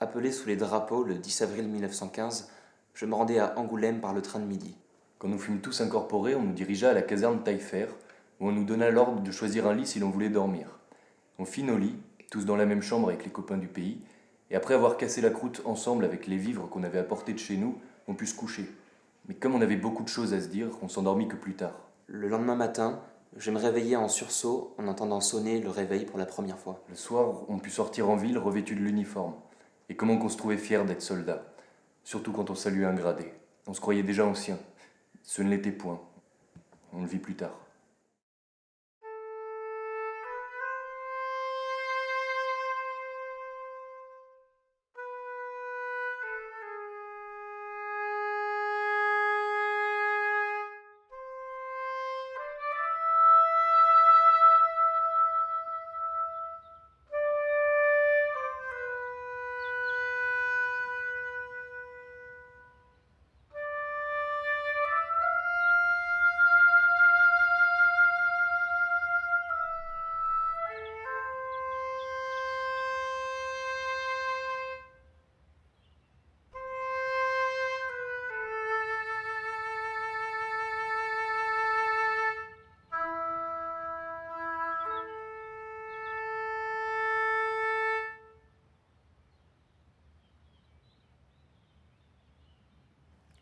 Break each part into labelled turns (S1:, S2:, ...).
S1: Appelé sous les drapeaux le 10 avril 1915, je me rendais à Angoulême par le train de midi.
S2: Quand nous fûmes tous incorporés, on nous dirigea à la caserne Taillefer, où on nous donna l'ordre de choisir un lit si l'on voulait dormir. On fit nos lits, tous dans la même chambre avec les copains du pays, et après avoir cassé la croûte ensemble avec les vivres qu'on avait apportés de chez nous, on put se coucher. Mais comme on avait beaucoup de choses à se dire, on s'endormit que plus tard.
S1: Le lendemain matin, je me réveillais en sursaut en entendant sonner le réveil pour la première fois.
S2: Le soir, on put sortir en ville revêtu de l'uniforme. Et comment qu'on se trouvait fier d'être soldat, surtout quand on saluait un gradé. On se croyait déjà ancien. Ce ne l'était point. On le vit plus tard.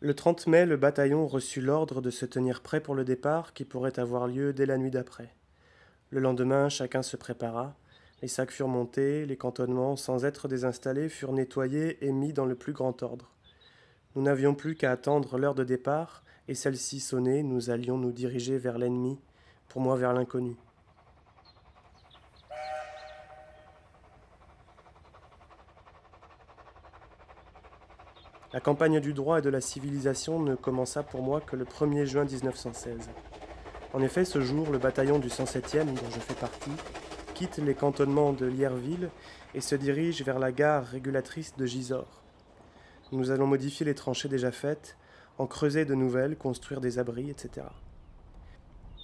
S3: Le 30 mai, le bataillon reçut l'ordre de se tenir prêt pour le départ qui pourrait avoir lieu dès la nuit d'après. Le lendemain, chacun se prépara. Les sacs furent montés, les cantonnements, sans être désinstallés, furent nettoyés et mis dans le plus grand ordre. Nous n'avions plus qu'à attendre l'heure de départ, et celle-ci sonnée, nous allions nous diriger vers l'ennemi, pour moi vers l'inconnu. La campagne du droit et de la civilisation ne commença pour moi que le 1er juin 1916. En effet, ce jour, le bataillon du 107e, dont je fais partie, quitte les cantonnements de Lierville et se dirige vers la gare régulatrice de Gisors. Nous allons modifier les tranchées déjà faites, en creuser de nouvelles, construire des abris, etc.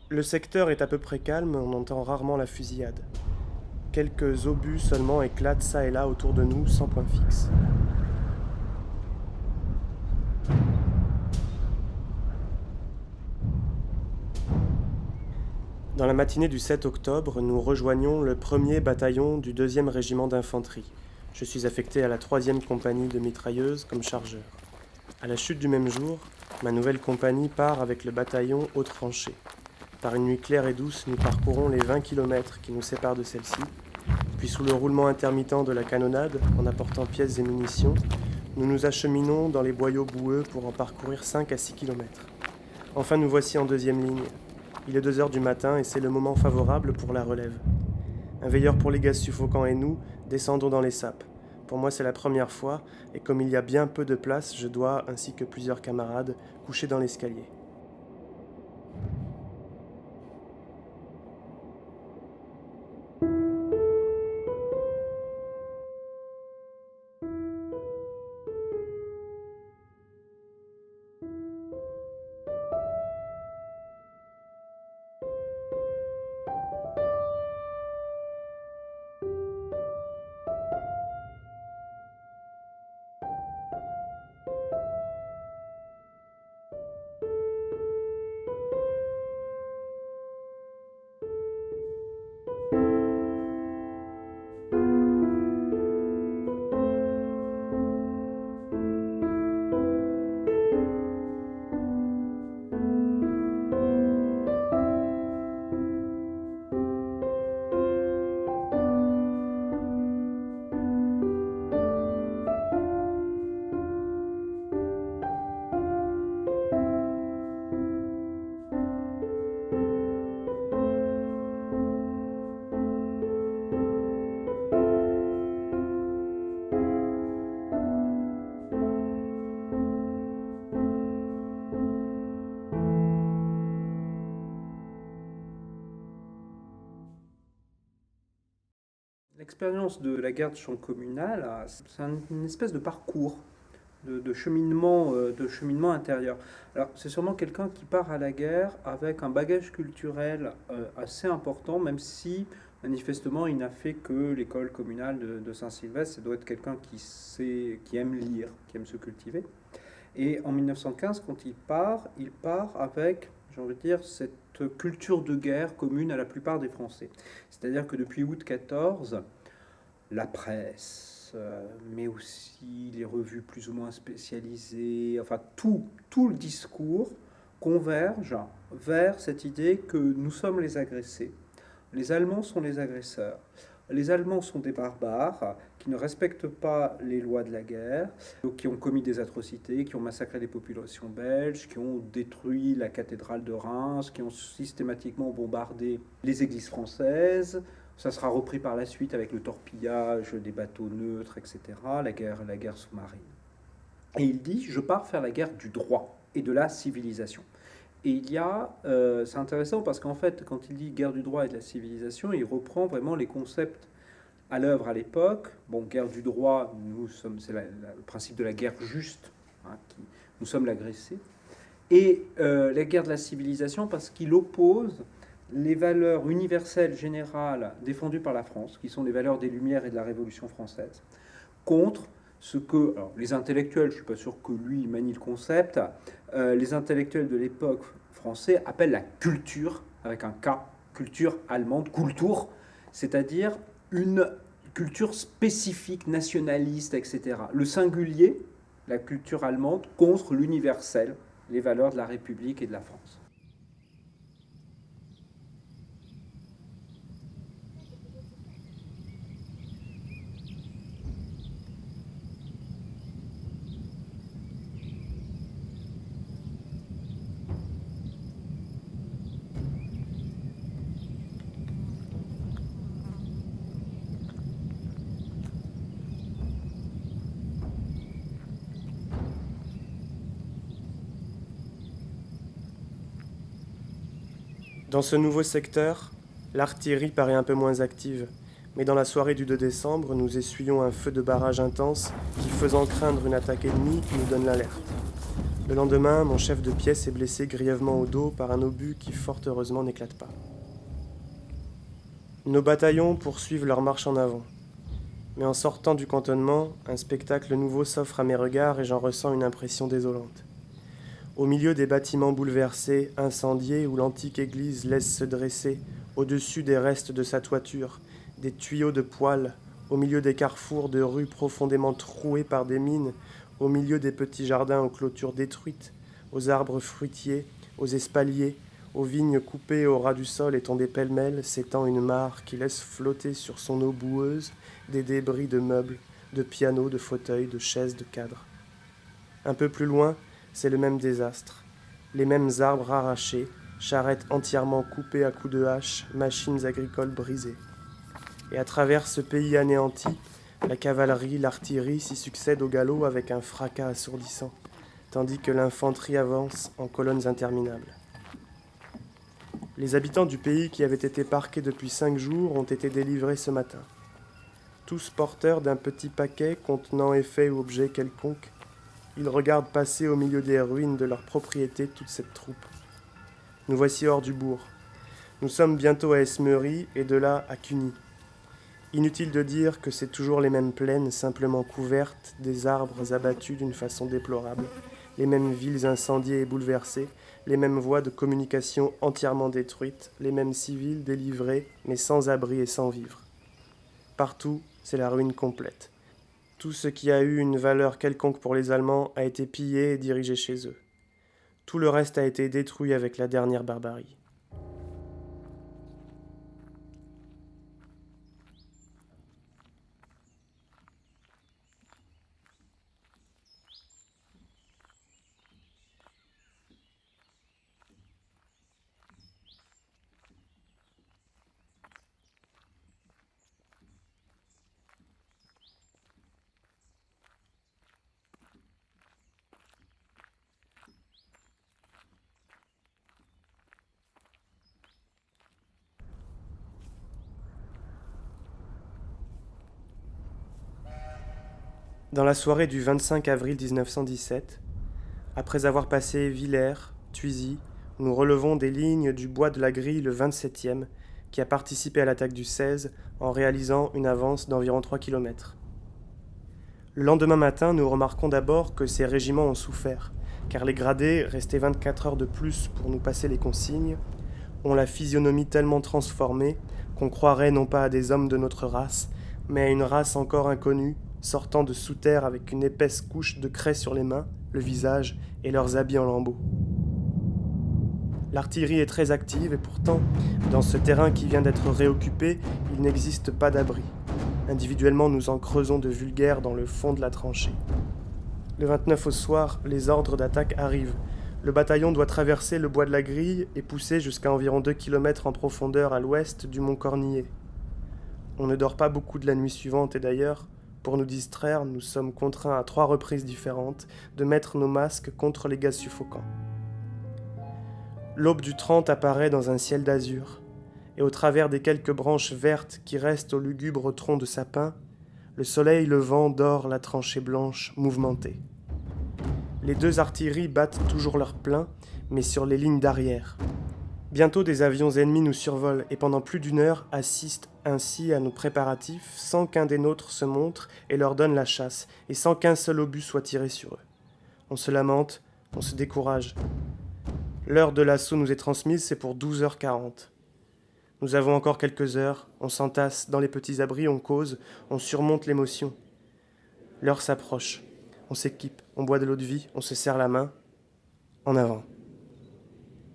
S3: Le secteur est à peu près calme, on entend rarement la fusillade. Quelques obus seulement éclatent çà et là autour de nous, sans point fixe. Dans la matinée du 7 octobre, nous rejoignons le 1er bataillon du 2e régiment d'infanterie. Je suis affecté à la 3e compagnie de mitrailleuses comme chargeur. À la chute du même jour, ma nouvelle compagnie part avec le bataillon haute tranchée. Par une nuit claire et douce, nous parcourons les 20 km qui nous séparent de celle-ci. Puis sous le roulement intermittent de la canonnade, en apportant pièces et munitions, nous nous acheminons dans les boyaux boueux pour en parcourir 5 à 6 km. Enfin, nous voici en 2e ligne. Il est 2 heures du matin et c'est le moment favorable pour la relève. Un veilleur pour les gaz suffocants et nous descendons dans les sapes. Pour moi, c'est la première fois, et comme il y a bien peu de place, je dois, ainsi que plusieurs camarades, coucher dans l'escalier.
S4: L'expérience de la garde champ communal, c'est une espèce de parcours, de cheminement intérieur. Alors, c'est sûrement quelqu'un qui part à la guerre avec un bagage culturel assez important, même si Manifestement, il n'a fait que l'école communale de Saint-Sylvestre. Ça doit être quelqu'un qui aime lire, qui aime se cultiver. Et en 1915, quand il part avec, j'ai envie de dire, cette culture de guerre commune à la plupart des Français. C'est-à-dire que depuis août 14, la presse, mais aussi les revues plus ou moins spécialisées, enfin tout le discours converge vers cette idée que nous sommes les agressés. Les Allemands sont les agresseurs. Les Allemands sont des barbares qui ne respectent pas les lois de la guerre, qui ont commis des atrocités, qui ont massacré les populations belges, qui ont détruit la cathédrale de Reims, qui ont systématiquement bombardé les églises françaises. Ça sera repris par la suite avec le torpillage des bateaux neutres, etc., la guerre sous-marine. Et il dit, je pars faire la guerre du droit et de la civilisation. Et c'est intéressant parce qu'en fait, quand il dit guerre du droit et de la civilisation, il reprend vraiment les concepts à l'œuvre à l'époque. Bon, guerre du droit, c'est le principe de la guerre juste, hein, nous sommes l'agressé. Et la guerre de la civilisation parce qu'il oppose les valeurs universelles générales défendues par la France, qui sont les valeurs des Lumières et de la Révolution française, contre ce que les intellectuels, je ne suis pas sûr que lui manie le concept, les intellectuels de l'époque français appellent la culture, avec un K, culture allemande, Kultur, c'est-à-dire une culture spécifique, nationaliste, etc. Le singulier, la culture allemande, contre l'universel, les valeurs de la République et de la France.
S3: Dans ce nouveau secteur, l'artillerie paraît un peu moins active, mais dans la soirée du 2 décembre, nous essuyons un feu de barrage intense qui, faisant craindre une attaque ennemie, nous donne l'alerte. Le lendemain, mon chef de pièce est blessé grièvement au dos par un obus qui, fort heureusement, n'éclate pas. Nos bataillons poursuivent leur marche en avant. Mais en sortant du cantonnement, un spectacle nouveau s'offre à mes regards et j'en ressens une impression désolante. Au milieu des bâtiments bouleversés, incendiés, où l'antique église laisse se dresser, au-dessus des restes de sa toiture, des tuyaux de poêle, au milieu des carrefours de rues profondément trouées par des mines, au milieu des petits jardins aux clôtures détruites, aux arbres fruitiers, aux espaliers, aux vignes coupées au ras du sol et tombées pêle-mêle, s'étend une mare qui laisse flotter sur son eau boueuse des débris de meubles, de pianos, de fauteuils, de chaises, de cadres. Un peu plus loin, c'est le même désastre. Les mêmes arbres arrachés, charrettes entièrement coupées à coups de hache, machines agricoles brisées. Et à travers ce pays anéanti, la cavalerie, l'artillerie s'y succèdent au galop avec un fracas assourdissant, tandis que l'infanterie avance en colonnes interminables. Les habitants du pays qui avaient été parqués depuis 5 jours ont été délivrés ce matin. Tous porteurs d'un petit paquet contenant effet ou objet quelconque, ils regardent passer au milieu des ruines de leur propriété toute cette troupe. Nous voici hors du bourg. Nous sommes bientôt à Esmery et de là à Cuny. Inutile de dire que c'est toujours les mêmes plaines simplement couvertes, des arbres abattus d'une façon déplorable, les mêmes villes incendiées et bouleversées, les mêmes voies de communication entièrement détruites, les mêmes civils délivrés mais sans abri et sans vivres. Partout, c'est la ruine complète. Tout ce qui a eu une valeur quelconque pour les Allemands a été pillé et dirigé chez eux. Tout le reste a été détruit avec la dernière barbarie. Dans la soirée du 25 avril 1917, après avoir passé Villers, Thuisy, nous relevons des lignes du bois de la Grille le 27e qui a participé à l'attaque du 16 en réalisant une avance d'environ 3 km. Le lendemain matin, nous remarquons d'abord que ces régiments ont souffert, car les gradés, restés 24 heures de plus pour nous passer les consignes, ont la physionomie tellement transformée qu'on croirait non pas à des hommes de notre race, mais à une race encore inconnue, sortant de sous terre avec une épaisse couche de craie sur les mains, le visage et leurs habits en lambeaux. L'artillerie est très active et pourtant, dans ce terrain qui vient d'être réoccupé, il n'existe pas d'abri. Individuellement, nous en creusons de vulgaires dans le fond de la tranchée. Le 29 au soir, les ordres d'attaque arrivent. Le bataillon doit traverser le bois de la Grille et pousser jusqu'à environ 2 km en profondeur à l'ouest du mont Cornillet. On ne dort pas beaucoup de la nuit suivante et d'ailleurs, pour nous distraire, nous sommes contraints à 3 reprises différentes de mettre nos masques contre les gaz suffocants. L'aube du 30 apparaît dans un ciel d'azur, et au travers des quelques branches vertes qui restent au lugubre tronc de sapin, le soleil levant dore la tranchée blanche mouvementée. Les 2 artilleries battent toujours leur plein, mais sur les lignes d'arrière. Bientôt des avions ennemis nous survolent et pendant plus d'1 heure assistent ainsi à nos préparatifs sans qu'un des nôtres se montre et leur donne la chasse, et sans qu'un seul obus soit tiré sur eux. On se lamente, on se décourage. L'heure de l'assaut nous est transmise, c'est pour 12h40. Nous avons encore quelques heures, on s'entasse dans les petits abris, on cause, on surmonte l'émotion. L'heure s'approche, on s'équipe, on boit de l'eau de vie, on se serre la main. En avant.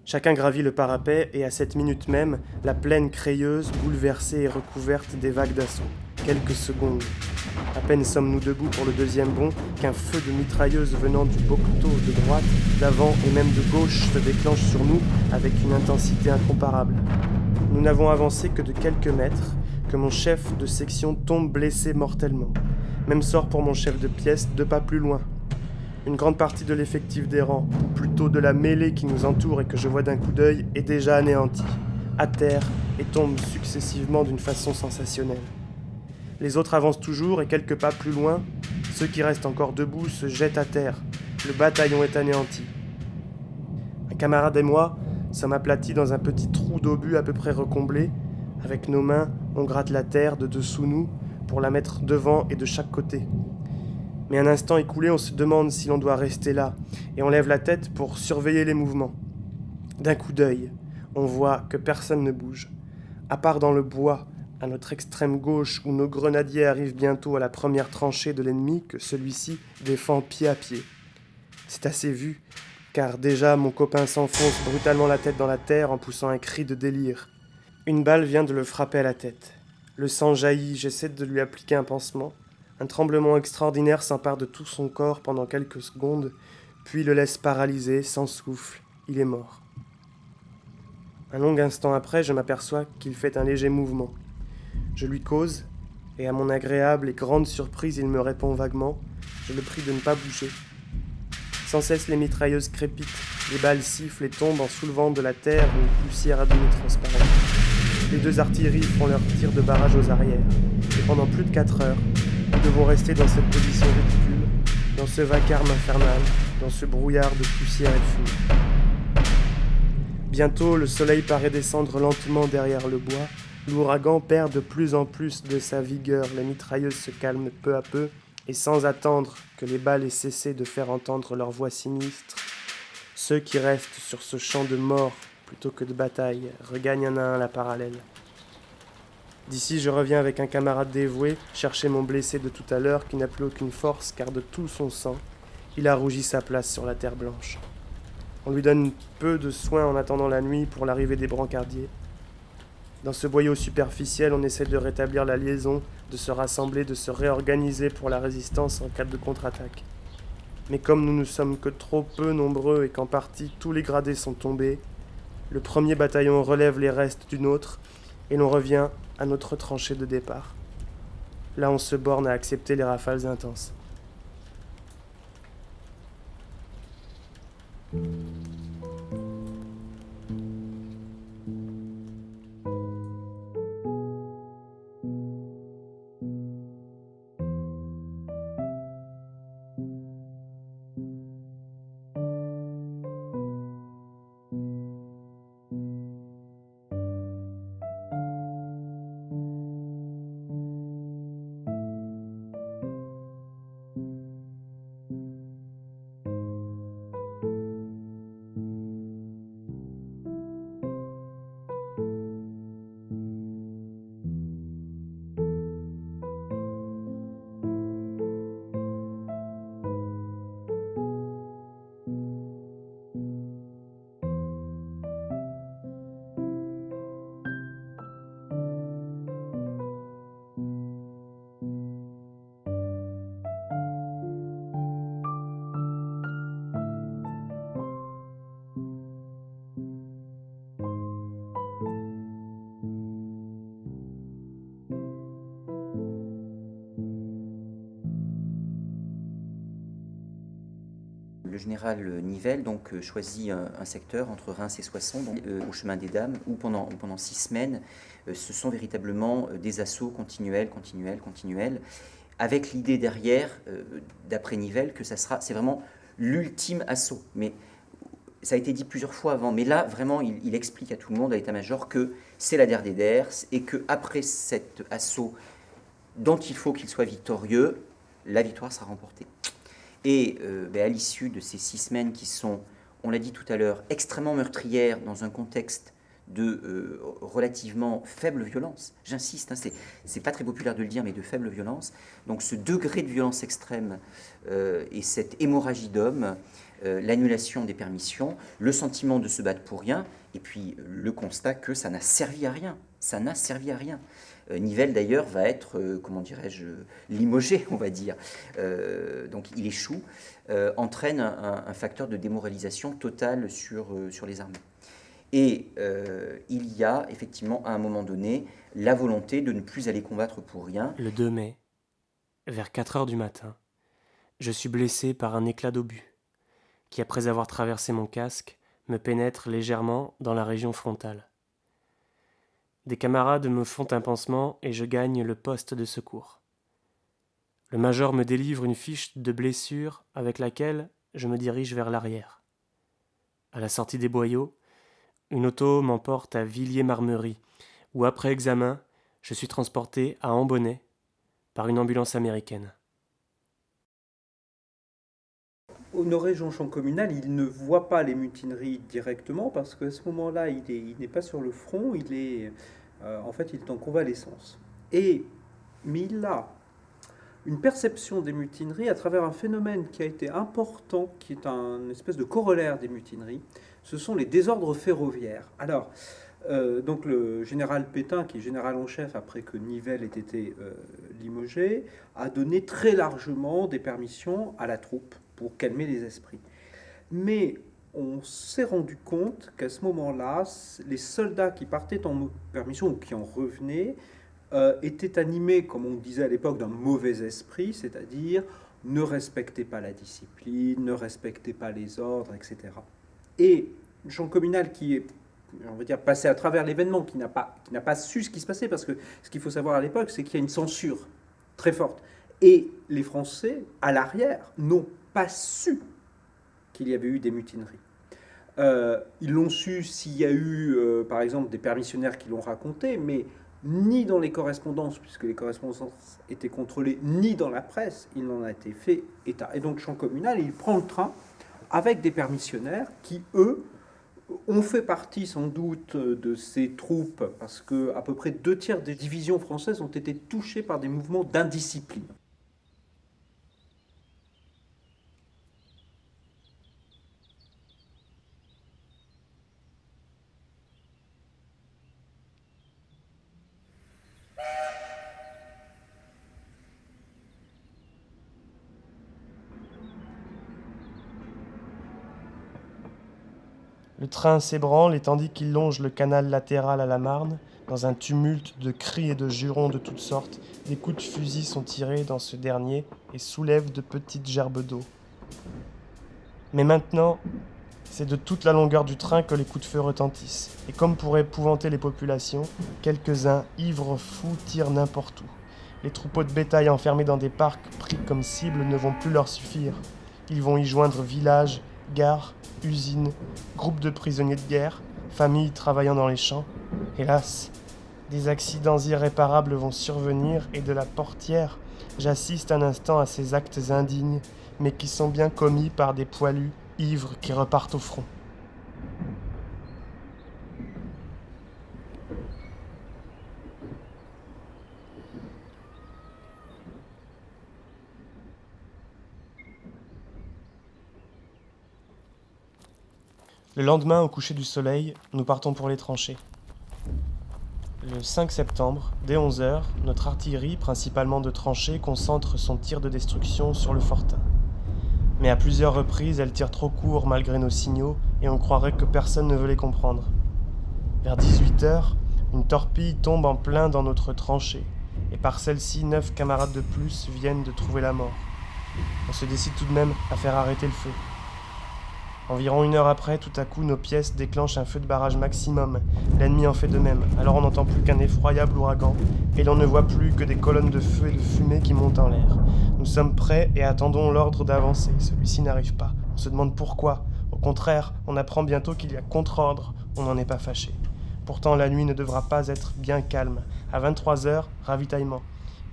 S3: Chacun gravit le parapet et à cette minute même, la plaine crayeuse, bouleversée et recouverte des vagues d'assaut. Quelques secondes. À peine sommes-nous debout pour le 2e bond qu'un feu de mitrailleuse venant du bocteau de droite, d'avant et même de gauche se déclenche sur nous avec une intensité incomparable. Nous n'avons avancé que de quelques mètres que mon chef de section tombe blessé mortellement. Même sort pour mon chef de pièce 2 pas plus loin. Une grande partie de l'effectif des rangs, ou plutôt de la mêlée qui nous entoure et que je vois d'un coup d'œil, est déjà anéantie, à terre et tombe successivement d'une façon sensationnelle. Les autres avancent toujours et quelques pas plus loin, ceux qui restent encore debout se jettent à terre. Le bataillon est anéanti. Un camarade et moi sommes aplatis dans un petit trou d'obus à peu près recomblé. Avec nos mains, on gratte la terre de dessous nous pour la mettre devant et de chaque côté. Mais un instant écoulé, on se demande si l'on doit rester là, et on lève la tête pour surveiller les mouvements. D'un coup d'œil, on voit que personne ne bouge, à part dans le bois, à notre extrême gauche, où nos grenadiers arrivent bientôt à la première tranchée de l'ennemi que celui-ci défend pied à pied. C'est assez vu, car déjà mon copain s'enfonce brutalement la tête dans la terre en poussant un cri de délire. Une balle vient de le frapper à la tête. Le sang jaillit, j'essaie de lui appliquer un pansement. Un tremblement extraordinaire s'empare de tout son corps pendant quelques secondes, puis le laisse paralysé, sans souffle. Il est mort. Un long instant après, je m'aperçois qu'il fait un léger mouvement. Je lui cause, et à mon agréable et grande surprise, il me répond vaguement. Je le prie de ne pas bouger. Sans cesse, les mitrailleuses crépitent, les balles sifflent et tombent en soulevant de la terre une poussière à demi transparente. Les 2 artilleries font leur tir de barrage aux arrières, et pendant plus de 4 heures, nous devons rester dans cette position ridicule, dans ce vacarme infernal, dans ce brouillard de poussière et de fumée. Bientôt, le soleil paraît descendre lentement derrière le bois. L'ouragan perd de plus en plus de sa vigueur. Les mitrailleuses se calment peu à peu, et sans attendre que les balles aient cessé de faire entendre leur voix sinistre, ceux qui restent sur ce champ de mort plutôt que de bataille regagnent un à un la parallèle. D'ici, je reviens avec un camarade dévoué, chercher mon blessé de tout à l'heure qui n'a plus aucune force car de tout son sang, il a rougi sa place sur la terre blanche. On lui donne peu de soins en attendant la nuit pour l'arrivée des brancardiers. Dans ce boyau superficiel, on essaie de rétablir la liaison, de se rassembler, de se réorganiser pour la résistance en cas de contre-attaque. Mais comme nous ne sommes que trop peu nombreux et qu'en partie tous les gradés sont tombés, le 1er bataillon relève les restes du nôtre et l'on revient à notre tranchée de départ. Là, on se borne à accepter les rafales intenses.
S5: général Nivelle choisit un secteur entre Reims et Soissons, au chemin des Dames, où pendant 6 semaines, ce sont véritablement des assauts continuels, avec l'idée derrière, d'après Nivelle, que c'est vraiment l'ultime assaut. Mais ça a été dit plusieurs fois avant, mais là, vraiment, il explique à tout le monde, à l'état-major, que c'est la der des ders, et qu'après cet assaut, dont il faut qu'il soit victorieux, la victoire sera remportée. Et à l'issue de ces 6 semaines qui sont, on l'a dit tout à l'heure, extrêmement meurtrières dans un contexte de relativement faible violence, j'insiste, c'est pas très populaire de le dire, mais de faible violence, donc ce degré de violence extrême et cette hémorragie d'hommes, l'annulation des permissions, le sentiment de se battre pour rien, et puis le constat que ça n'a servi à rien, Nivelle d'ailleurs va être, limogé, on va dire, donc il échoue, entraîne un facteur de démoralisation totale sur les armées. Et il y a effectivement à un moment donné la volonté de ne plus aller combattre pour rien.
S3: Le 2 mai, vers 4 heures du matin, je suis blessé par un éclat d'obus qui, après avoir traversé mon casque, me pénètre légèrement dans la région frontale. Des camarades me font un pansement et je gagne le poste de secours. Le major me délivre une fiche de blessure avec laquelle je me dirige vers l'arrière. À la sortie des boyaux, une auto m'emporte à Villiers-Marmerie, où après examen, je suis transporté à Ambonnay par une ambulance américaine.
S4: Honoré-Jean Champcommunal, il ne voit pas les mutineries directement parce qu'à ce moment-là, il n'est pas sur le front, il est en convalescence. Mais il a une perception des mutineries à travers un phénomène qui a été important, qui est un espèce de corollaire des mutineries, ce sont les désordres ferroviaires. Alors, donc le général Pétain, qui est général en chef après que Nivelle ait été limogé, a donné très largement des permissions à la troupe pour calmer les esprits. Mais on s'est rendu compte qu'à ce moment-là, les soldats qui partaient en permission ou qui en revenaient étaient animés, comme on disait à l'époque, d'un mauvais esprit, c'est-à-dire ne respectaient pas la discipline, ne respectaient pas les ordres, etc. Et Champcommunal, qui est, on va dire, passé à travers l'événement, qui n'a pas su ce qui se passait, parce que ce qu'il faut savoir à l'époque, c'est qu'il y a une censure très forte. Et les Français, à l'arrière, n'ont pas su qu'il y avait eu des mutineries. Ils l'ont su s'il y a eu, par exemple, des permissionnaires qui l'ont raconté, mais ni dans les correspondances, puisque les correspondances étaient contrôlées, ni dans la presse, il n'en a été fait état. Et donc Champcommunal, il prend le train avec des permissionnaires qui, eux, ont fait partie sans doute de ces troupes, parce qu'à peu près 2/3 des divisions françaises ont été touchées par des mouvements d'indiscipline.
S3: Le train s'ébranle et tandis qu'il longe le canal latéral à la Marne, dans un tumulte de cris et de jurons de toutes sortes, des coups de fusil sont tirés dans ce dernier et soulèvent de petites gerbes d'eau. Mais maintenant, c'est de toute la longueur du train que les coups de feu retentissent, et comme pour épouvanter les populations, quelques-uns, ivres fous, tirent n'importe où. Les troupeaux de bétail enfermés dans des parcs pris comme cible ne vont plus leur suffire. Ils vont y joindre villages, gares, usines, groupes de prisonniers de guerre, familles travaillant dans les champs. Hélas, des accidents irréparables vont survenir et de la portière, j'assiste un instant à ces actes indignes, mais qui sont bien commis par des poilus ivres qui repartent au front. Le lendemain, au coucher du soleil, nous partons pour les tranchées. Le 5 septembre, dès 11h, notre artillerie, principalement de tranchées, concentre son tir de destruction sur le fortin. Mais à plusieurs reprises, elle tire trop court malgré nos signaux et on croirait que personne ne veut les comprendre. Vers 18h, une torpille tombe en plein dans notre tranchée et par celle-ci, 9 camarades de plus viennent de trouver la mort. On se décide tout de même à faire arrêter le feu. Environ 1 heure après, tout à coup, nos pièces déclenchent un feu de barrage maximum. L'ennemi en fait de même. Alors on n'entend plus qu'un effroyable ouragan, et l'on ne voit plus que des colonnes de feu et de fumée qui montent en l'air. Nous sommes prêts et attendons l'ordre d'avancer. Celui-ci n'arrive pas. On se demande pourquoi. Au contraire, on apprend bientôt qu'il y a contre-ordre. On n'en est pas fâché. Pourtant, la nuit ne devra pas être bien calme. À 23h, ravitaillement.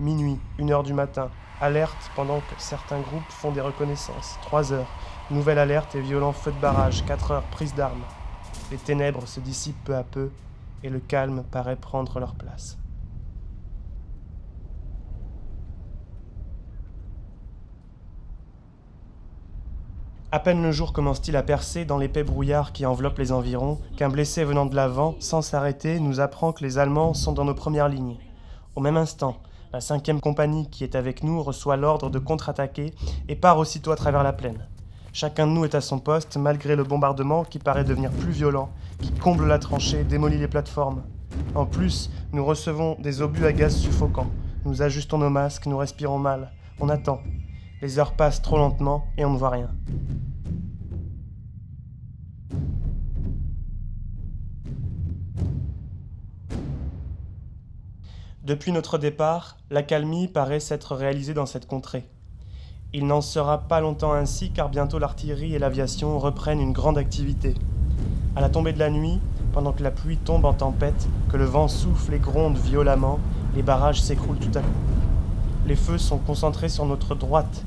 S3: Minuit, 1h du matin. Alerte pendant que certains groupes font des reconnaissances. 3h. Nouvelle alerte et violent feu de barrage, 4 heures, prise d'armes. Les ténèbres se dissipent peu à peu et le calme paraît prendre leur place. À peine le jour commence-t-il à percer dans l'épais brouillard qui enveloppe les environs, qu'un blessé venant de l'avant, sans s'arrêter, nous apprend que les Allemands sont dans nos premières lignes. Au même instant, la 5e compagnie qui est avec nous reçoit l'ordre de contre-attaquer et part aussitôt à travers la plaine. Chacun de nous est à son poste, malgré le bombardement qui paraît devenir plus violent, qui comble la tranchée, démolit les plateformes. En plus, nous recevons des obus à gaz suffocants. Nous ajustons nos masques, nous respirons mal. On attend. Les heures passent trop lentement et on ne voit rien. Depuis notre départ, l'accalmie paraît s'être réalisée dans cette contrée. Il n'en sera pas longtemps ainsi car bientôt l'artillerie et l'aviation reprennent une grande activité. À la tombée de la nuit, pendant que la pluie tombe en tempête, que le vent souffle et gronde violemment, les barrages s'écroulent tout à coup. Les feux sont concentrés sur notre droite.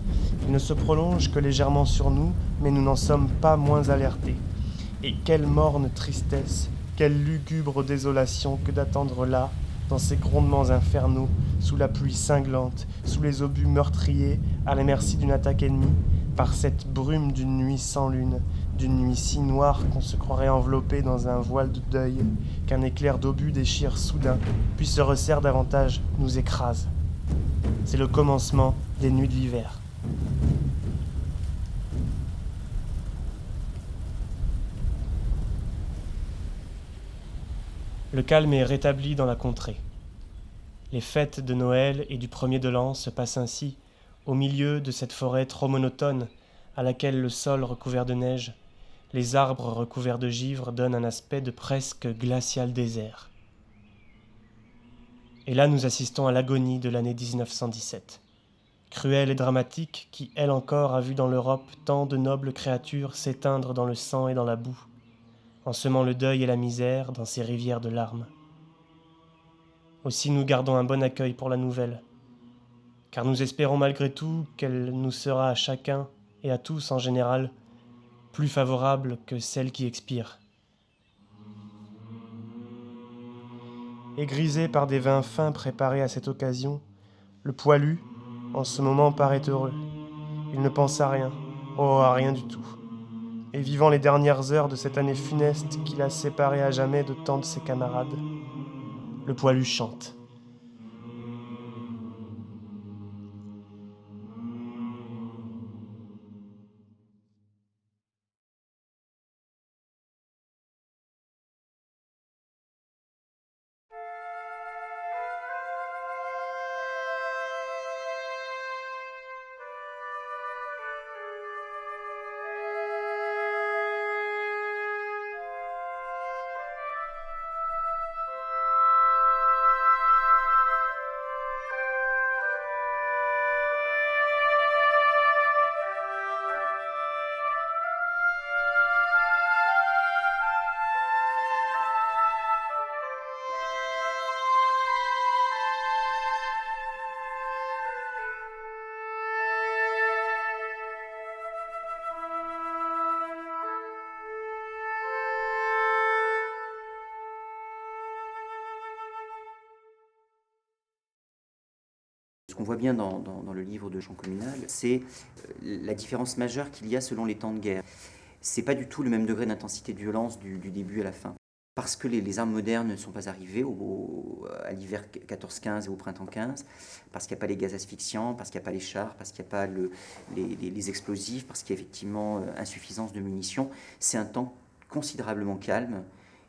S3: Ils ne se prolongent que légèrement sur nous, mais nous n'en sommes pas moins alertés. Et quelle morne tristesse, quelle lugubre désolation que d'attendre là, dans ces grondements infernaux, sous la pluie cinglante, sous les obus meurtriers, à la merci d'une attaque ennemie, par cette brume d'une nuit sans lune, d'une nuit si noire qu'on se croirait enveloppé dans un voile de deuil, qu'un éclair d'obus déchire soudain, puis se resserre davantage, nous écrase. C'est le commencement des nuits de l'hiver. Le calme est rétabli dans la contrée. Les fêtes de Noël et du 1er de l'an se passent ainsi, au milieu de cette forêt trop monotone, à laquelle le sol recouvert de neige, les arbres recouverts de givre donnent un aspect de presque glacial désert. Et là nous assistons à l'agonie de l'année 1917. Cruelle et dramatique, qui, elle encore, a vu dans l'Europe tant de nobles créatures s'éteindre dans le sang et dans la boue, en semant le deuil et la misère dans ces rivières de larmes. Aussi nous gardons un bon accueil pour la nouvelle, car nous espérons malgré tout qu'elle nous sera à chacun et à tous en général plus favorable que celle qui expire. Et grisé par des vins fins préparés à cette occasion, le poilu, en ce moment, paraît heureux. Il ne pense à rien, à rien du tout. Et vivant les dernières heures de cette année funeste qui l'a séparé à jamais de tant de ses camarades, le poilu chante.
S5: Ce qu'on voit bien dans le livre de Chant communal, c'est la différence majeure qu'il y a selon les temps de guerre. C'est pas du tout le même degré d'intensité de violence du début à la fin. Parce que les armes modernes ne sont pas arrivées à l'hiver 14-15 et au printemps 15, parce qu'il n'y a pas les gaz asphyxiants, parce qu'il n'y a pas les chars, parce qu'il n'y a pas les explosifs, parce qu'il y a effectivement insuffisance de munitions. C'est un temps considérablement calme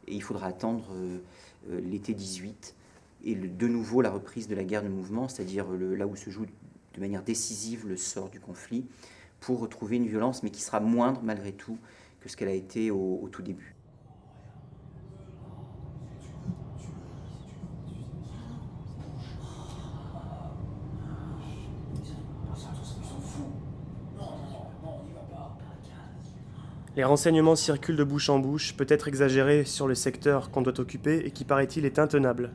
S5: et il faudra attendre l'été 18 et de nouveau la reprise de la guerre de mouvement, c'est-à-dire là où se joue de manière décisive le sort du conflit, pour retrouver une violence, mais qui sera moindre malgré tout que ce qu'elle a été au tout début.
S3: Les renseignements circulent de bouche en bouche, peut-être exagérés sur le secteur qu'on doit occuper et qui, paraît-il, est intenable.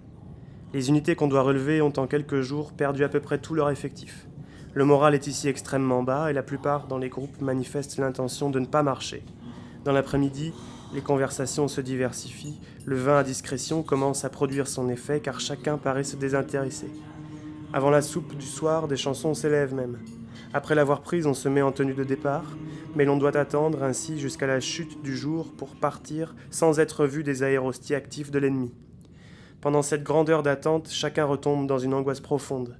S3: Les unités qu'on doit relever ont en quelques jours perdu à peu près tout leur effectif. Le moral est ici extrêmement bas et la plupart dans les groupes manifestent l'intention de ne pas marcher. Dans l'après-midi, les conversations se diversifient, le vin à discrétion commence à produire son effet car chacun paraît se désintéresser. Avant la soupe du soir, des chansons s'élèvent même. Après l'avoir prise, on se met en tenue de départ, mais l'on doit attendre ainsi jusqu'à la chute du jour pour partir sans être vu des aérostiers actifs de l'ennemi. Pendant cette grande heure d'attente, chacun retombe dans une angoisse profonde.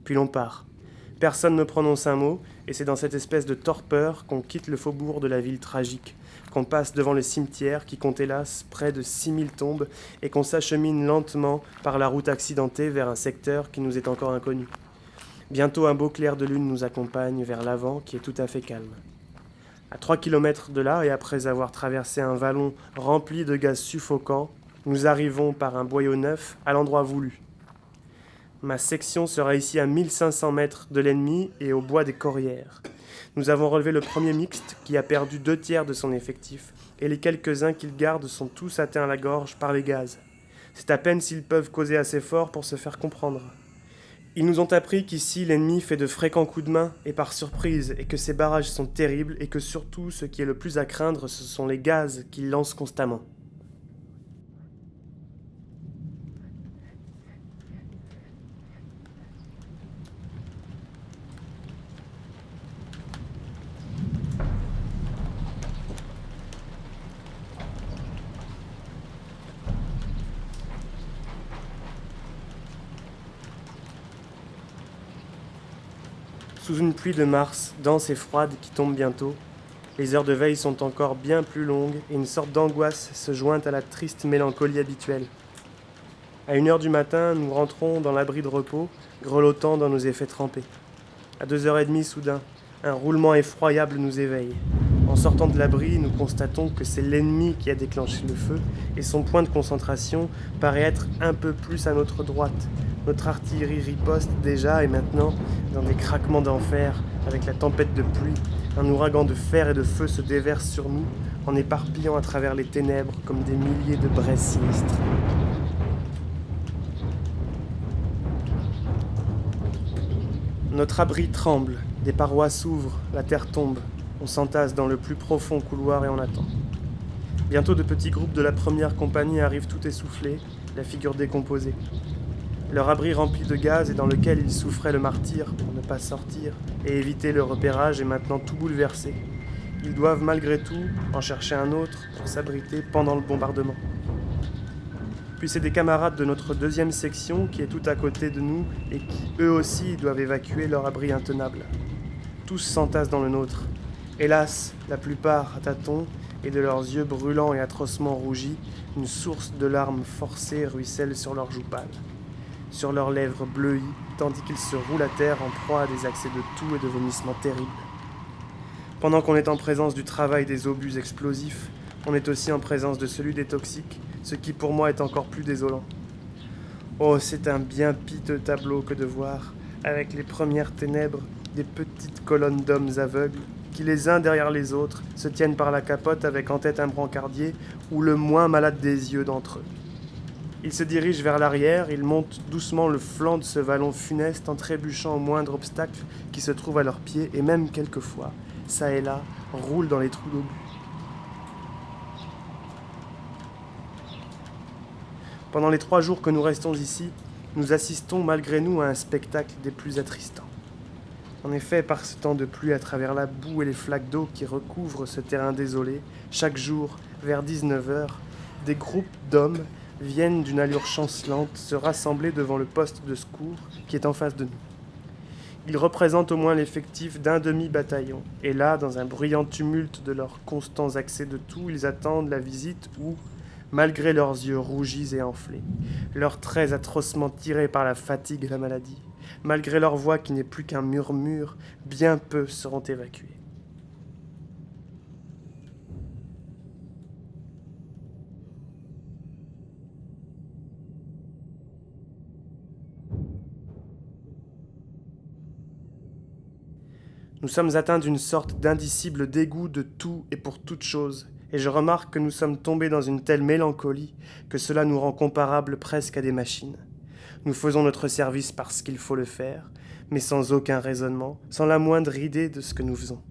S3: Puis l'on part. Personne ne prononce un mot, et c'est dans cette espèce de torpeur qu'on quitte le faubourg de la ville tragique, qu'on passe devant le cimetière qui compte hélas près de 6000 tombes, et qu'on s'achemine lentement par la route accidentée vers un secteur qui nous est encore inconnu. Bientôt un beau clair de lune nous accompagne vers l'avant qui est tout à fait calme. À 3 kilomètres de là, et après avoir traversé un vallon rempli de gaz suffocants, nous arrivons par un boyau neuf à l'endroit voulu. Ma section sera ici à 1500 mètres de l'ennemi et au bois des Corrières. Nous avons relevé le premier mixte qui a perdu 2/3 de son effectif, et les quelques-uns qu'il garde sont tous atteints à la gorge par les gaz. C'est à peine s'ils peuvent causer assez fort pour se faire comprendre. Ils nous ont appris qu'ici l'ennemi fait de fréquents coups de main et par surprise, et que ces barrages sont terribles, et que surtout ce qui est le plus à craindre, ce sont les gaz qu'ils lancent constamment. Sous une pluie de mars, dense et froide qui tombe bientôt, les heures de veille sont encore bien plus longues et une sorte d'angoisse se joint à la triste mélancolie habituelle. À 1h du matin, nous rentrons dans l'abri de repos, grelottant dans nos effets trempés. À 2h30, soudain, un roulement effroyable nous éveille. En sortant de l'abri, nous constatons que c'est l'ennemi qui a déclenché le feu et son point de concentration paraît être un peu plus à notre droite. Notre artillerie riposte déjà et maintenant, dans des craquements d'enfer, avec la tempête de pluie, un ouragan de fer et de feu se déverse sur nous, en éparpillant à travers les ténèbres comme des milliers de braises sinistres. Notre abri tremble, des parois s'ouvrent, la terre tombe, on s'entasse dans le plus profond couloir et on attend. Bientôt de petits groupes de la première compagnie arrivent tout essoufflés, la figure décomposée. Leur abri rempli de gaz et dans lequel ils souffraient le martyre pour ne pas sortir et éviter le repérage est maintenant tout bouleversé. Ils doivent malgré tout en chercher un autre pour s'abriter pendant le bombardement. Puis c'est des camarades de notre deuxième section qui est tout à côté de nous et qui eux aussi doivent évacuer leur abri intenable. Tous s'entassent dans le nôtre. Hélas, la plupart à tâtons et de leurs yeux brûlants et atrocement rougis, une source de larmes forcées ruisselle sur leurs joues pâles, sur leurs lèvres bleuies, tandis qu'ils se roulent à terre en proie à des accès de toux et de vomissements terribles. Pendant qu'on est en présence du travail des obus explosifs, on est aussi en présence de celui des toxiques, ce qui pour moi est encore plus désolant. Oh, c'est un bien piteux tableau que de voir, avec les premières ténèbres, des petites colonnes d'hommes aveugles, qui les uns derrière les autres se tiennent par la capote avec en tête un brancardier ou le moins malade des yeux d'entre eux. Ils se dirigent vers l'arrière, ils montent doucement le flanc de ce vallon funeste en trébuchant au moindre obstacle qui se trouve à leurs pieds et même quelquefois, ça et là, roulent dans les trous d'obus. Pendant les 3 jours que nous restons ici, nous assistons malgré nous à un spectacle des plus attristants. En effet, par ce temps de pluie à travers la boue et les flaques d'eau qui recouvrent ce terrain désolé, chaque jour, vers 19h, des groupes d'hommes viennent d'une allure chancelante se rassembler devant le poste de secours qui est en face de nous. Ils représentent au moins l'effectif d'un demi-bataillon, et là, dans un bruyant tumulte de leurs constants accès de toux, ils attendent la visite où, malgré leurs yeux rougis et enflés, leurs traits atrocement tirés par la fatigue et la maladie, malgré leur voix qui n'est plus qu'un murmure, bien peu seront évacués. Nous sommes atteints d'une sorte d'indicible dégoût de tout et pour toute chose, et je remarque que nous sommes tombés dans une telle mélancolie que cela nous rend comparables presque à des machines. Nous faisons notre service parce qu'il faut le faire, mais sans aucun raisonnement, sans la moindre idée de ce que nous faisons.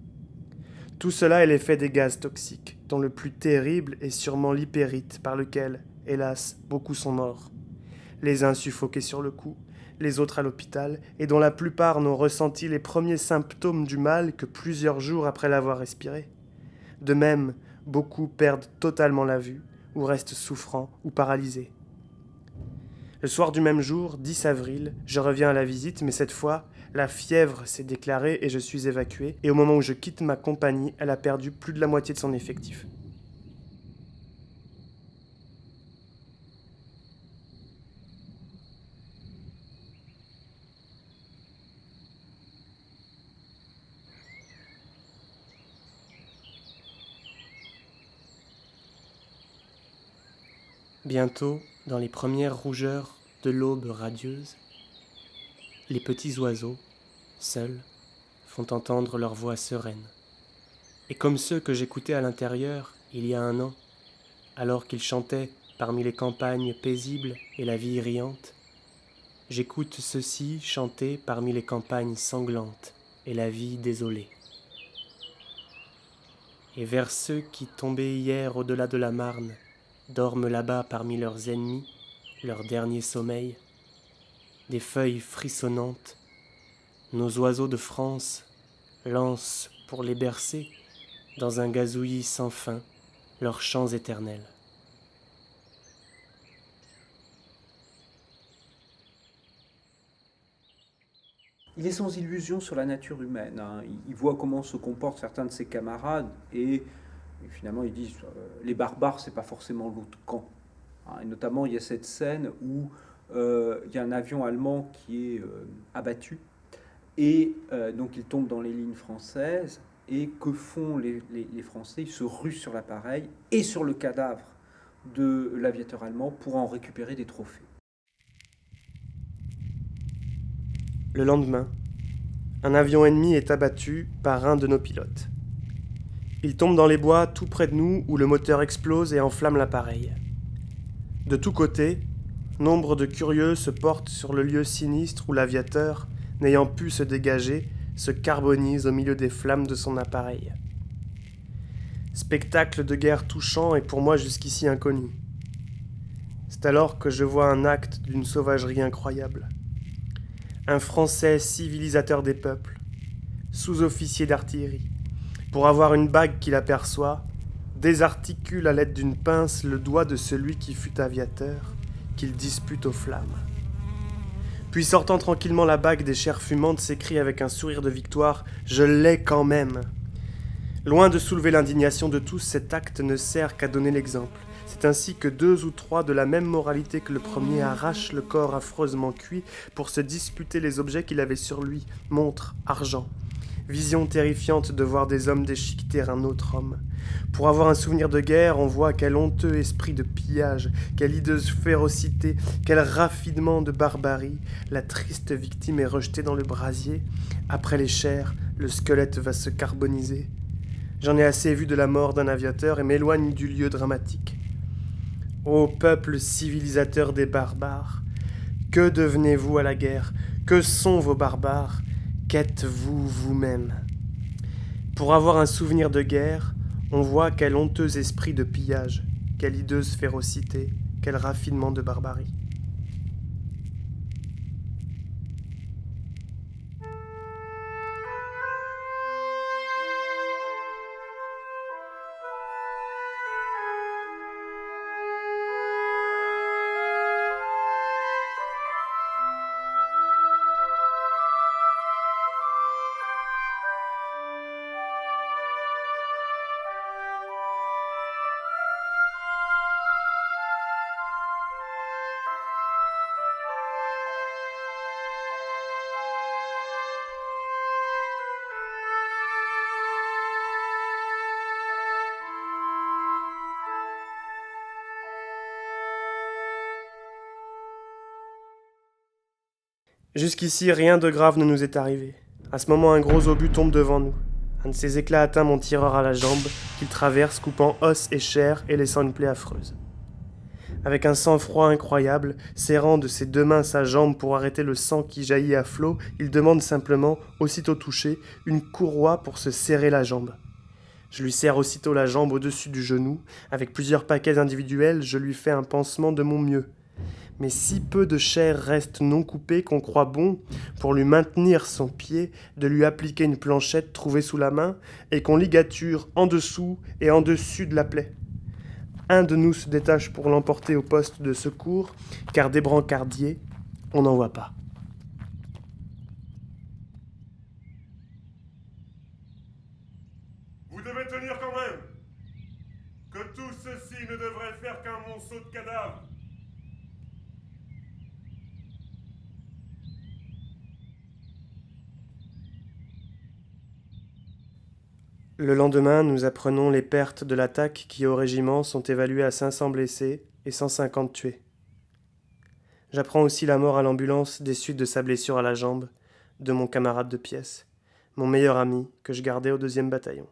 S3: Tout cela est l'effet des gaz toxiques, dont le plus terrible est sûrement l'hypérite, par lequel, hélas, beaucoup sont morts. Les uns suffoqués sur le coup, les autres à l'hôpital, et dont la plupart n'ont ressenti les premiers symptômes du mal que plusieurs jours après l'avoir respiré. De même, beaucoup perdent totalement la vue, ou restent souffrants ou paralysés. Le soir du même jour, 10 avril, je reviens à la visite, mais cette fois, la fièvre s'est déclarée et je suis évacué, et au moment où je quitte ma compagnie, elle a perdu plus de la moitié de son effectif. Bientôt, dans les premières rougeurs de l'aube radieuse, les petits oiseaux, seuls, font entendre leur voix sereine. Et comme ceux que j'écoutais à l'intérieur il y a un an, alors qu'ils chantaient parmi les campagnes paisibles et la vie riante, j'écoute ceux-ci chanter parmi les campagnes sanglantes et la vie désolée. Et vers ceux qui tombaient hier au-delà de la Marne, dorment là-bas parmi leurs ennemis, leur dernier sommeil, des feuilles frissonnantes, nos oiseaux de France lancent pour les bercer, dans un gazouillis sans fin, leurs chants éternels.
S4: Il est sans illusion sur la nature humaine. Il voit comment se comportent certains de ses camarades et finalement il dit les barbares, c'est pas forcément l'autre camp. Et notamment il y a cette scène où il y a un avion allemand qui est abattu et donc il tombe dans les lignes françaises. Et que font les Français? Ils se ruent sur l'appareil et sur le cadavre de l'aviateur allemand pour en récupérer des trophées.
S3: Le lendemain, un avion ennemi est abattu par un de nos pilotes. Il tombe dans les bois tout près de nous où le moteur explose et enflamme l'appareil. De tous côtés, nombre de curieux se portent sur le lieu sinistre où l'aviateur, n'ayant pu se dégager, se carbonise au milieu des flammes de son appareil. Spectacle de guerre touchant et pour moi jusqu'ici inconnu. C'est alors que je vois un acte d'une sauvagerie incroyable. Un Français civilisateur des peuples, sous-officier d'artillerie, pour avoir une bague qu'il aperçoit, désarticule à l'aide d'une pince le doigt de celui qui fut aviateur, qu'il dispute aux flammes. Puis sortant tranquillement la bague des chairs fumantes, s'écrie avec un sourire de victoire « Je l'ai quand même !» Loin de soulever l'indignation de tous, cet acte ne sert qu'à donner l'exemple. C'est ainsi que 2 ou 3 de la même moralité que le premier arrachent le corps affreusement cuit pour se disputer les objets qu'il avait sur lui, montre, argent. Vision terrifiante de voir des hommes déchiqueter un autre homme. Pour avoir un souvenir de guerre, on voit quel honteux esprit de pillage, quelle hideuse férocité, quel raffinement de barbarie. La triste victime est rejetée dans le brasier. Après les chairs, le squelette va se carboniser. J'en ai assez vu de la mort d'un aviateur et m'éloigne du lieu dramatique. Ô peuple civilisateur des barbares, que devenez-vous à la guerre? Que sont vos barbares? Qu'êtes-vous vous-même? Pour avoir un souvenir de guerre, on voit quel honteux esprit de pillage, quelle hideuse férocité, quel raffinement de barbarie. Jusqu'ici, rien de grave ne nous est arrivé. À ce moment, un gros obus tombe devant nous. Un de ses éclats atteint mon tireur à la jambe, qu'il traverse, coupant os et chair et laissant une plaie affreuse. Avec un sang-froid incroyable, serrant de ses 2 mains sa jambe pour arrêter le sang qui jaillit à flot, il demande simplement, aussitôt touché, une courroie pour se serrer la jambe. Je lui serre aussitôt la jambe au-dessus du genou. Avec plusieurs paquets individuels, je lui fais un pansement de mon mieux. Mais si peu de chair reste non coupée qu'on croit bon, pour lui maintenir son pied, de lui appliquer une planchette trouvée sous la main et qu'on ligature en dessous et en dessus de la plaie. Un de nous se détache pour l'emporter au poste de secours, car des brancardiers, on n'en voit pas.
S6: Vous devez tenir quand même. Que tout ceci ne devrait faire qu'un monceau de cadavres.
S3: Le lendemain, nous apprenons les pertes de l'attaque qui, au régiment, sont évaluées à 500 blessés et 150 tués. J'apprends aussi la mort à l'ambulance des suites de sa blessure à la jambe, de mon camarade de pièce, mon meilleur ami que je gardais au 2e bataillon.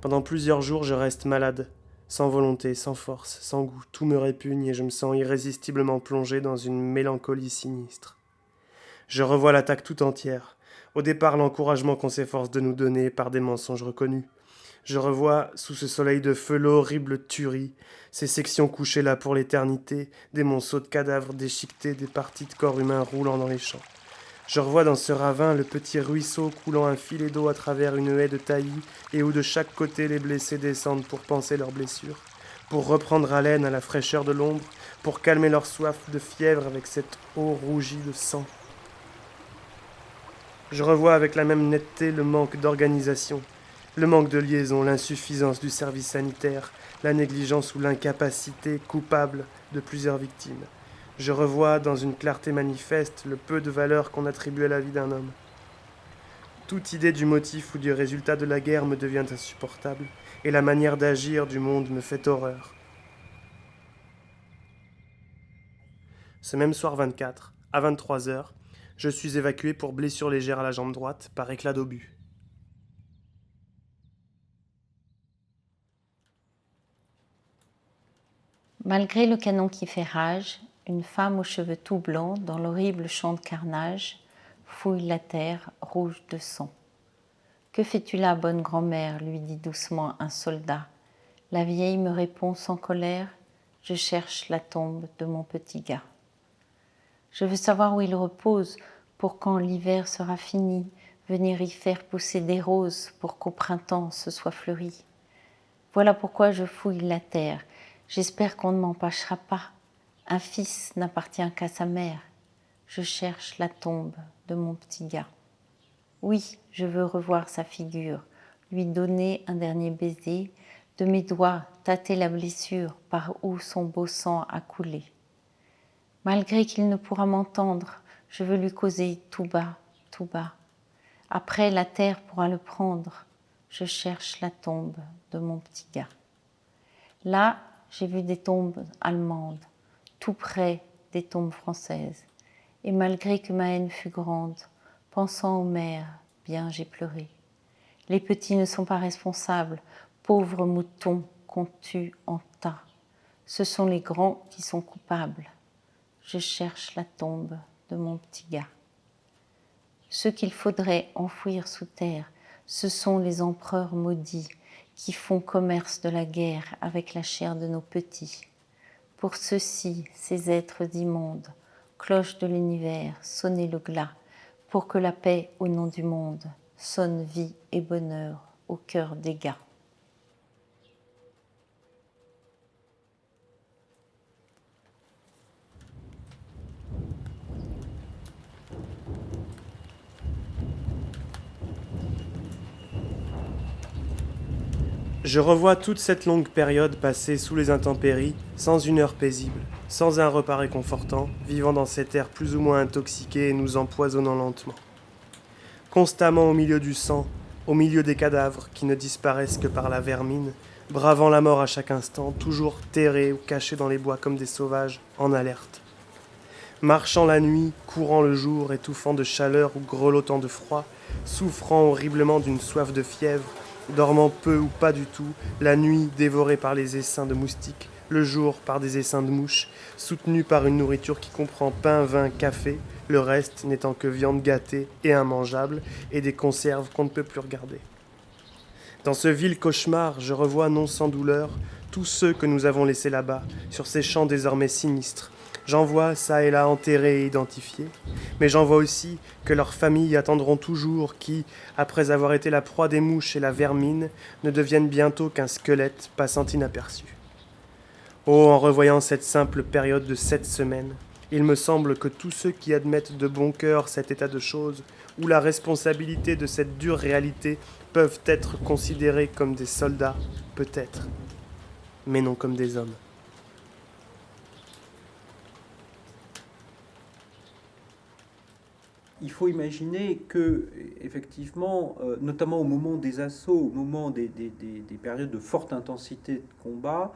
S3: Pendant plusieurs jours, je reste malade, sans volonté, sans force, sans goût. Tout me répugne et je me sens irrésistiblement plongé dans une mélancolie sinistre. Je revois l'attaque tout entière. Au départ, l'encouragement qu'on s'efforce de nous donner par des mensonges reconnus. Je revois, sous ce soleil de feu, l'horrible tuerie, ces sections couchées là pour l'éternité, des monceaux de cadavres déchiquetés, des parties de corps humains roulant dans les champs. Je revois dans ce ravin le petit ruisseau coulant un filet d'eau à travers une haie de taillis et où de chaque côté les blessés descendent pour panser leurs blessures, pour reprendre haleine à la fraîcheur de l'ombre, pour calmer leur soif de fièvre avec cette eau rougie de sang. Je revois avec la même netteté le manque d'organisation, le manque de liaison, l'insuffisance du service sanitaire, la négligence ou l'incapacité coupable de plusieurs victimes. Je revois dans une clarté manifeste le peu de valeur qu'on attribue à la vie d'un homme. Toute idée du motif ou du résultat de la guerre me devient insupportable, et la manière d'agir du monde me fait horreur. Ce même soir 24, à 23h, je suis évacué pour blessure légère à la jambe droite par éclat d'obus.
S7: Malgré le canon qui fait rage, une femme aux cheveux tout blancs, dans l'horrible champ de carnage, fouille la terre rouge de sang. « Que fais-tu là, bonne grand-mère » lui dit doucement un soldat. La vieille me répond sans colère, « Je cherche la tombe de mon petit gars. » Je veux savoir où il repose, pour quand l'hiver sera fini, venir y faire pousser des roses, pour qu'au printemps ce soit fleuri. Voilà pourquoi je fouille la terre. J'espère qu'on ne m'empêchera pas. Un fils n'appartient qu'à sa mère. Je cherche la tombe de mon petit gars. Oui, je veux revoir sa figure, lui donner un dernier baiser, de mes doigts tâter la blessure par où son beau sang a coulé. Malgré qu'il ne pourra m'entendre, je veux lui causer tout bas, tout bas. Après, la terre pourra le prendre. Je cherche la tombe de mon petit gars. Là, j'ai vu des tombes allemandes, tout près des tombes françaises. Et malgré que ma haine fut grande, pensant aux mères, bien j'ai pleuré. Les petits ne sont pas responsables, pauvres moutons qu'on tue en tas. Ce sont les grands qui sont coupables. Je cherche la tombe de mon petit gars. Ceux qu'il faudrait enfouir sous terre, ce sont les empereurs maudits qui font commerce de la guerre avec la chair de nos petits. Pour ceux-ci, ces êtres immondes, cloche de l'univers, sonnez le glas, pour que la paix au nom du monde sonne vie et bonheur au cœur des gars.
S3: Je revois toute cette longue période passée sous les intempéries, sans une heure paisible, sans un repas réconfortant, vivant dans cet air plus ou moins intoxiqué et nous empoisonnant lentement. Constamment au milieu du sang, au milieu des cadavres qui ne disparaissent que par la vermine, bravant la mort à chaque instant, toujours terrés ou cachés dans les bois comme des sauvages, en alerte. marchant la nuit, courant le jour, étouffant de chaleur ou grelottant de froid, souffrant horriblement d'une soif de fièvre, dormant peu ou pas du tout, la nuit dévorée par les essaims de moustiques, le jour par des essaims de mouches, soutenu par une nourriture qui comprend pain, vin, café, le reste n'étant que viande gâtée et immangeable, et des conserves qu'on ne peut plus regarder. Dans ce vil cauchemar, je revois non sans douleur tous ceux que nous avons laissés là-bas, sur ces champs désormais sinistres. J'en vois ça et là enterrés et identifiés, mais j'en vois aussi que leurs familles attendront toujours qui, après avoir été la proie des mouches et la vermine, ne deviennent bientôt qu'un squelette passant inaperçu. Oh, en revoyant cette simple période de 7 semaines, il me semble que tous ceux qui admettent de bon cœur cet état de choses, où la responsabilité de cette dure réalité peuvent être considérés comme des soldats, peut-être, mais non comme des hommes.
S4: Il faut imaginer que, effectivement, notamment au moment des assauts, au moment des périodes de forte intensité de combat,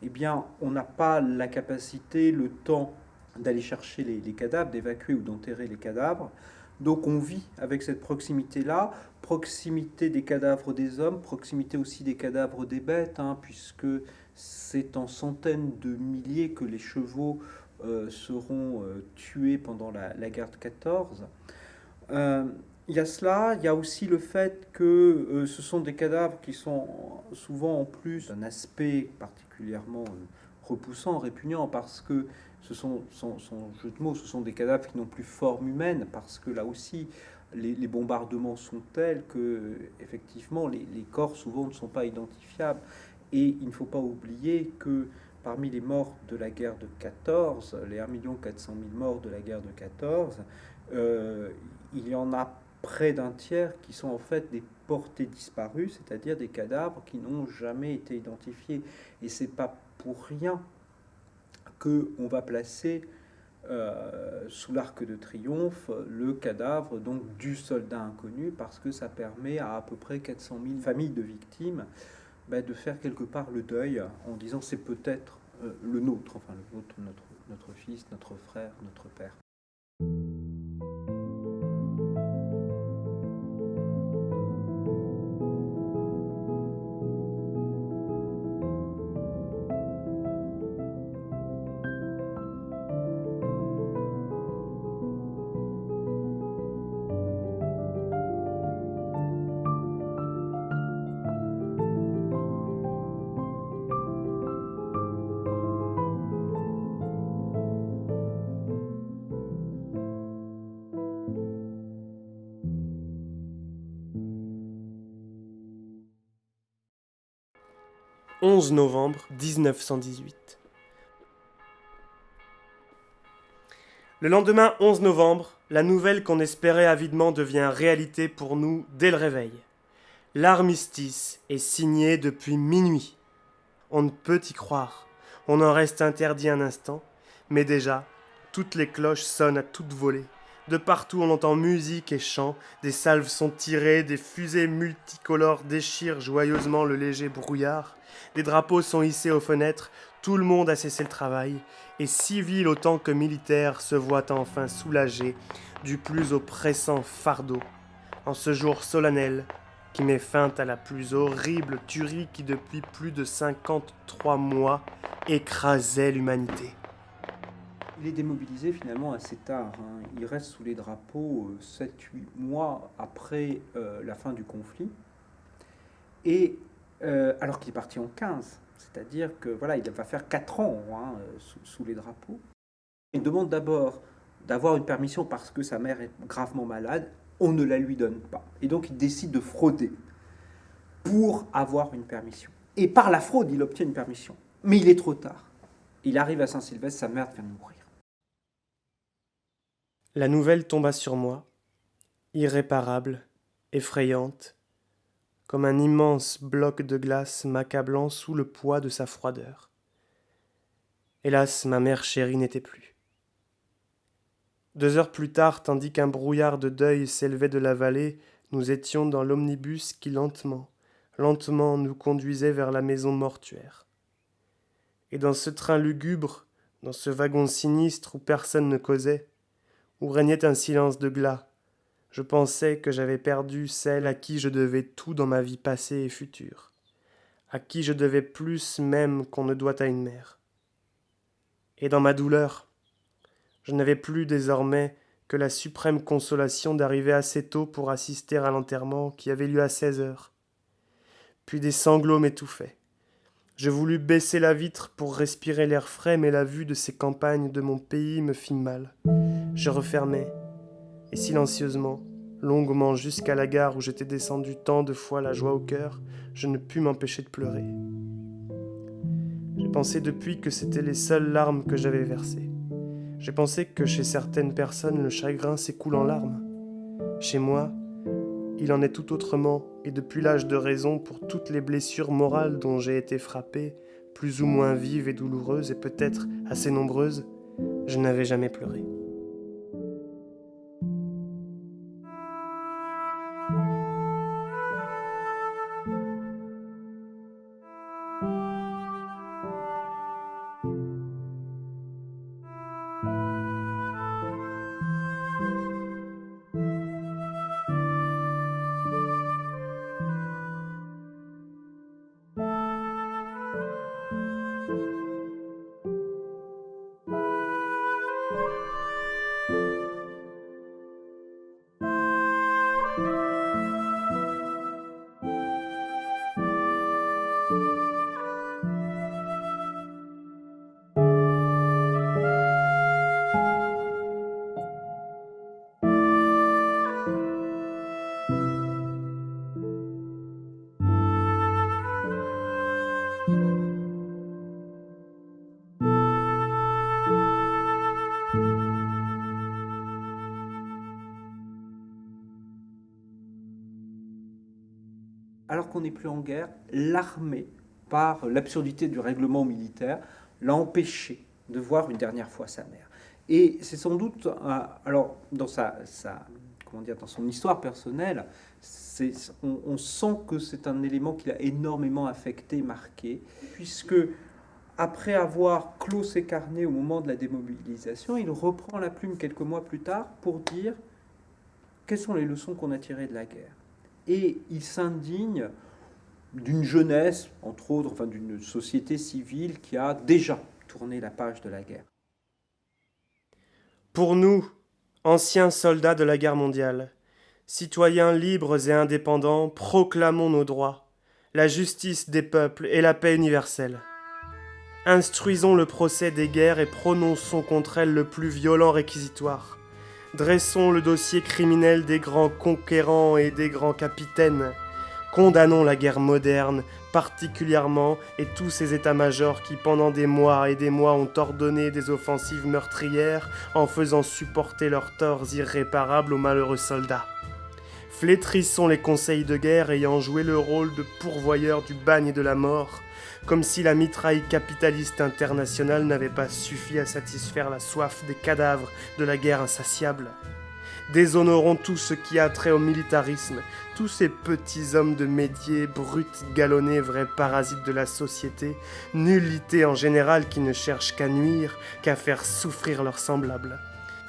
S4: eh bien, on n'a pas la capacité, le temps d'aller chercher les cadavres, d'évacuer ou d'enterrer les cadavres. Donc on vit avec cette proximité-là, proximité des cadavres des hommes, proximité aussi des cadavres des bêtes, puisque c'est en centaines de milliers que les chevaux seront tués pendant la guerre de 14. Il y a cela, il y a aussi le fait que ce sont des cadavres qui sont souvent en plus d'un aspect particulièrement repoussant, répugnant, parce que ce sont, sans jeu de mots, ce sont des cadavres qui n'ont plus forme humaine, parce que là aussi, les bombardements sont tels que, effectivement, les corps souvent ne sont pas identifiables. Et il ne faut pas oublier que parmi les morts de la guerre de 14, les 1 400 000 morts de la guerre de 14, il y en a près d'un tiers qui sont en fait des portés disparus, c'est-à-dire des cadavres qui n'ont jamais été identifiés. Et c'est pas pour rien qu'on va placer sous l'arc de triomphe le cadavre donc du soldat inconnu, parce que ça permet à peu près 400 000 familles de victimes de faire quelque part le deuil en disant c'est peut-être le nôtre, enfin le nôtre, notre fils, notre frère, notre père.
S3: « 11 novembre 1918. Le lendemain 11 novembre, la nouvelle qu'on espérait avidement devient réalité pour nous dès le réveil. L'armistice est signé depuis minuit. On ne peut y croire. On en reste interdit un instant, mais déjà, toutes les cloches sonnent à toute volée. De partout on entend musique et chants, des salves sont tirées, des fusées multicolores déchirent joyeusement le léger brouillard, des drapeaux sont hissés aux fenêtres, tout le monde a cessé le travail, et civils autant que militaires se voient enfin soulagés du plus oppressant fardeau, en ce jour solennel qui met fin à la plus horrible tuerie qui depuis plus de 53 mois écrasait l'humanité.
S4: Il est démobilisé finalement assez tard. Il reste sous les drapeaux 7-8 mois après la fin du conflit. Et alors qu'il est parti en 15. C'est-à-dire que voilà, il va faire 4 ans sous les drapeaux. Il demande d'abord d'avoir une permission parce que sa mère est gravement malade. On ne la lui donne pas. Et donc il décide de frauder pour avoir une permission. Et par la fraude, il obtient une permission. Mais il est trop tard. Il arrive à Saint-Sylvestre, sa mère vient de mourir.
S3: La nouvelle tomba sur moi, irréparable, effrayante, comme un immense bloc de glace m'accablant sous le poids de sa froideur. Hélas, ma mère chérie n'était plus. 2 heures plus tard, tandis qu'un brouillard de deuil s'élevait de la vallée, nous étions dans l'omnibus qui lentement nous conduisait vers la maison mortuaire. Et dans ce train lugubre, dans ce wagon sinistre où personne ne causait, où régnait un silence de glas. Je pensais que j'avais perdu celle à qui je devais tout dans ma vie passée et future, à qui je devais plus même qu'on ne doit à une mère. Et dans ma douleur, je n'avais plus désormais que la suprême consolation d'arriver assez tôt pour assister à l'enterrement qui avait lieu à 16 heures. Puis des sanglots m'étouffaient. Je voulus baisser la vitre pour respirer l'air frais, mais la vue de ces campagnes de mon pays me fit mal. Je refermai, et silencieusement, longuement jusqu'à la gare où j'étais descendu tant de fois la joie au cœur, je ne pus m'empêcher de pleurer. J'ai pensé depuis que c'étaient les seules larmes que j'avais versées. J'ai pensé que chez certaines personnes, le chagrin s'écoule en larmes. Chez moi, il en est tout autrement, et depuis l'âge de raison, pour toutes les blessures morales dont j'ai été frappé, plus ou moins vives et douloureuses, et peut-être assez nombreuses, je n'avais jamais pleuré.
S4: Alors qu'on n'est plus en guerre, l'armée, par l'absurdité du règlement militaire, l'a empêché de voir une dernière fois sa mère. Et c'est sans doute, alors dans dans son histoire personnelle, on sent que c'est un élément qui l'a énormément affecté, marqué, puisque après avoir clos ses carnets au moment de la démobilisation, il reprend la plume quelques mois plus tard pour dire quelles sont les leçons qu'on a tirées de la guerre. Et il s'indigne d'une jeunesse, entre autres, enfin d'une société civile qui a déjà tourné la page de la guerre.
S3: Pour nous, anciens soldats de la guerre mondiale, citoyens libres et indépendants, proclamons nos droits, la justice des peuples et la paix universelle. Instruisons le procès des guerres et prononçons contre elles le plus violent réquisitoire. Dressons le dossier criminel des grands conquérants et des grands capitaines. Condamnons la guerre moderne, particulièrement, et tous ces états-majors qui, pendant des mois et des mois, ont ordonné des offensives meurtrières en faisant supporter leurs torts irréparables aux malheureux soldats. Flétrissons les conseils de guerre ayant joué le rôle de pourvoyeurs du bagne et de la mort, comme si la mitraille capitaliste internationale n'avait pas suffi à satisfaire la soif des cadavres de la guerre insatiable. Déshonorons tout ce qui a trait au militarisme, tous ces petits hommes de métier, bruts, galonnés, vrais parasites de la société, nullité en général qui ne cherchent qu'à nuire, qu'à faire souffrir leurs semblables.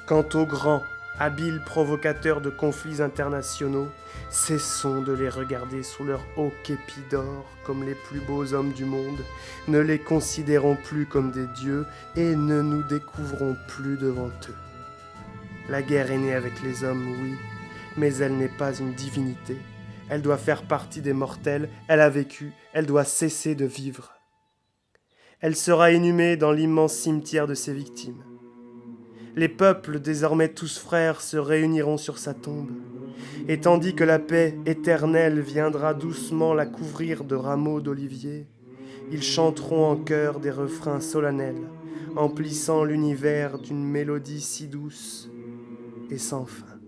S3: Quant aux grands, habiles provocateurs de conflits internationaux, cessons de les regarder sous leur haut képi d'or comme les plus beaux hommes du monde, ne les considérons plus comme des dieux et ne nous découvrons plus devant eux. La guerre est née avec les hommes, oui, mais elle n'est pas une divinité. Elle doit faire partie des mortels, elle a vécu, elle doit cesser de vivre. Elle sera inhumée dans l'immense cimetière de ses victimes. Les peuples, désormais tous frères, se réuniront sur sa tombe. Et tandis que la paix éternelle viendra doucement la couvrir de rameaux d'olivier, ils chanteront en chœur des refrains solennels, emplissant l'univers d'une mélodie si douce et sans fin.